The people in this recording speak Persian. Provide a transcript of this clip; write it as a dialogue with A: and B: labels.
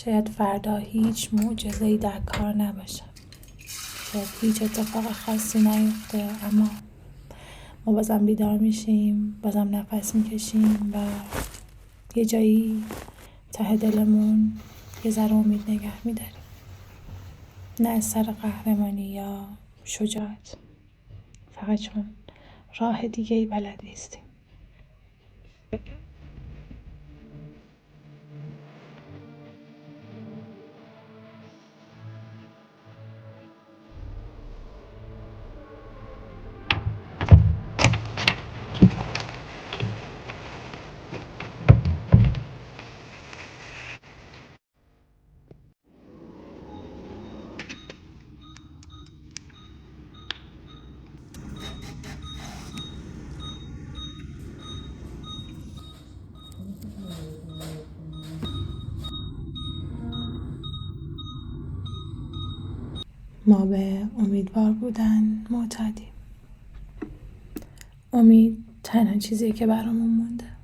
A: شاید فردا هیچ معجزه‌ای در کار نباشه، شاید هیچ اتفاق خاصی نیفته، اما ما بازم بیدار میشیم، بازم نفس میکشیم و یه جایی ته دلمون یه ذره امید نگه میداریم. نه از سر قهرمانی یا شجاعت، فقط چون راه دیگه‌ای بلد نیستیم. ما به امیدوار بودن معتادیم. امید تنها چیزیه که برامون مونده.